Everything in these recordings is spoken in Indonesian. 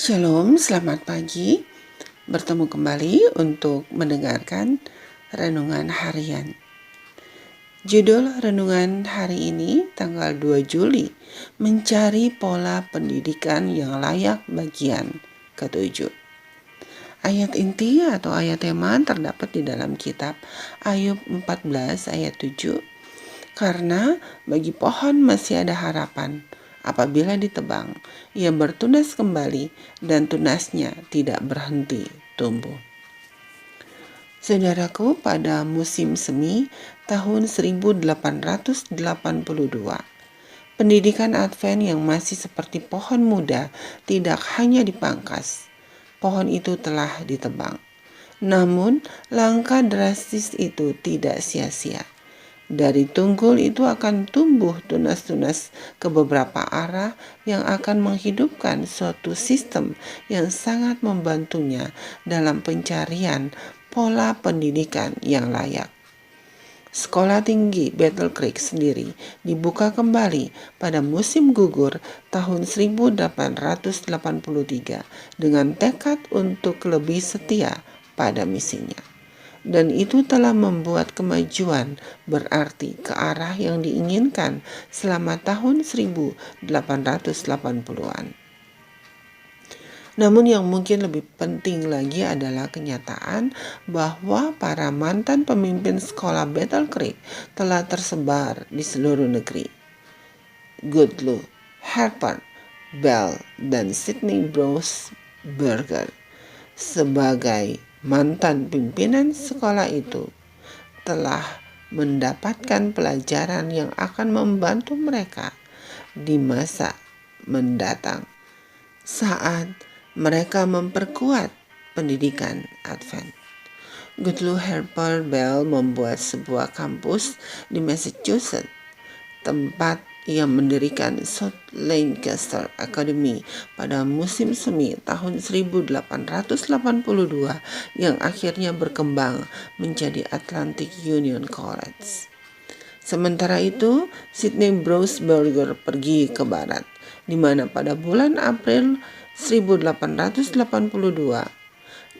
Shalom, selamat pagi. Bertemu kembali untuk mendengarkan renungan harian. Judul renungan hari ini, tanggal 2 Juli, mencari pola pendidikan yang layak bagian ke-7. Ayat inti atau ayat tema terdapat di dalam kitab Ayub 14 ayat 7. Karena bagi pohon masih ada harapan. Apabila ditebang, ia bertunas kembali dan tunasnya tidak berhenti tumbuh. Saudaraku, pada musim semi tahun 1882, pendidikan Advent yang masih seperti pohon muda tidak hanya dipangkas, pohon itu telah ditebang. Namun, langkah drastis itu tidak sia-sia. Dari tunggul itu akan tumbuh tunas-tunas ke beberapa arah yang akan menghidupkan suatu sistem yang sangat membantunya dalam pencarian pola pendidikan yang layak. Sekolah tinggi Battle Creek sendiri dibuka kembali pada musim gugur tahun 1883 dengan tekad untuk lebih setia pada misinya. Dan itu telah membuat kemajuan berarti ke arah yang diinginkan selama tahun 1880-an. Namun yang mungkin lebih penting lagi adalah kenyataan bahwa para mantan pemimpin sekolah Battle Creek telah tersebar di seluruh negeri. Goodluck, Harper, Bell, dan Sidney Bruce Berger sebagai mantan pimpinan sekolah itu telah mendapatkan pelajaran yang akan membantu mereka di masa mendatang saat mereka memperkuat pendidikan Advent. Goodluck Harper Bell membuat sebuah kampus di Massachusetts, tempat ia mendirikan South Lancaster Academy pada musim semi tahun 1882 yang akhirnya berkembang menjadi Atlantic Union College. Sementara itu, Sidney Bruce Berger pergi ke barat, di mana pada bulan April 1882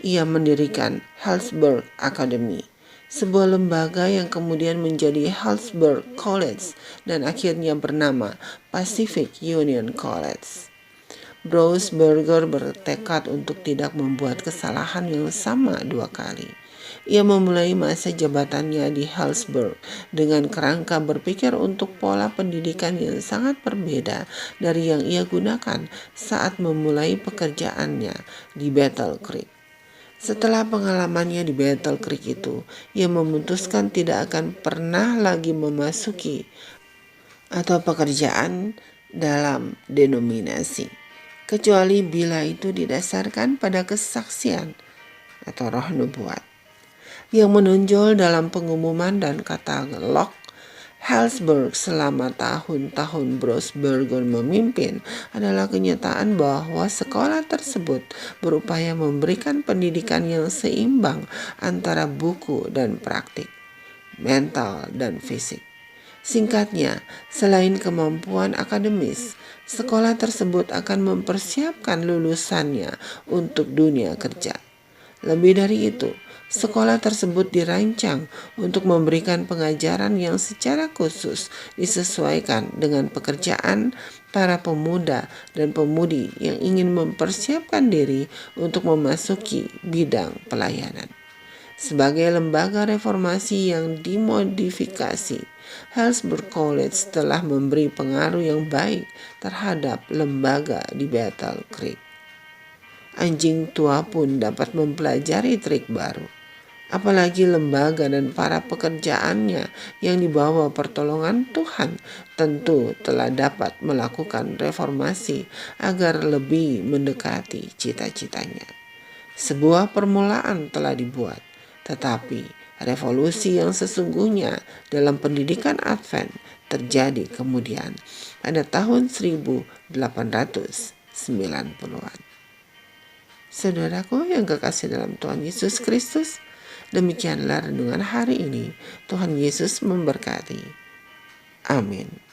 ia mendirikan Hillsborough Academy, sebuah lembaga yang kemudian menjadi Hillsborough College dan akhirnya bernama Pacific Union College. Bruce Berger bertekad untuk tidak membuat kesalahan yang sama dua kali. Ia memulai masa jabatannya di Hillsborough dengan kerangka berpikir untuk pola pendidikan yang sangat berbeda dari yang ia gunakan saat memulai pekerjaannya di Battle Creek. Setelah pengalamannya di Battle Creek itu, ia memutuskan tidak akan pernah lagi memasuki atau pekerjaan dalam denominasi, kecuali bila itu didasarkan pada kesaksian atau roh nubuat yang menonjol dalam pengumuman dan katalog Hillsborough selama tahun-tahun Bruce Berger memimpin adalah kenyataan bahwa sekolah tersebut berupaya memberikan pendidikan yang seimbang antara buku dan praktik, mental dan fisik. Singkatnya, selain kemampuan akademis, sekolah tersebut akan mempersiapkan lulusannya untuk dunia kerja. Lebih dari itu, sekolah tersebut dirancang untuk memberikan pengajaran yang secara khusus disesuaikan dengan pekerjaan para pemuda dan pemudi yang ingin mempersiapkan diri untuk memasuki bidang pelayanan. Sebagai lembaga reformasi yang dimodifikasi, Hillsborough College telah memberi pengaruh yang baik terhadap lembaga di Battle Creek. Anjing tua pun dapat mempelajari trik baru. Apalagi lembaga dan para pekerjaannya yang dibawa pertolongan Tuhan tentu telah dapat melakukan reformasi agar lebih mendekati cita-citanya. Sebuah permulaan telah dibuat, tetapi revolusi yang sesungguhnya dalam pendidikan Advent terjadi kemudian pada tahun 1890-an. Saudaraku yang kekasih dalam Tuhan Yesus Kristus, demikianlah renungan hari ini. Tuhan Yesus memberkati. Amin.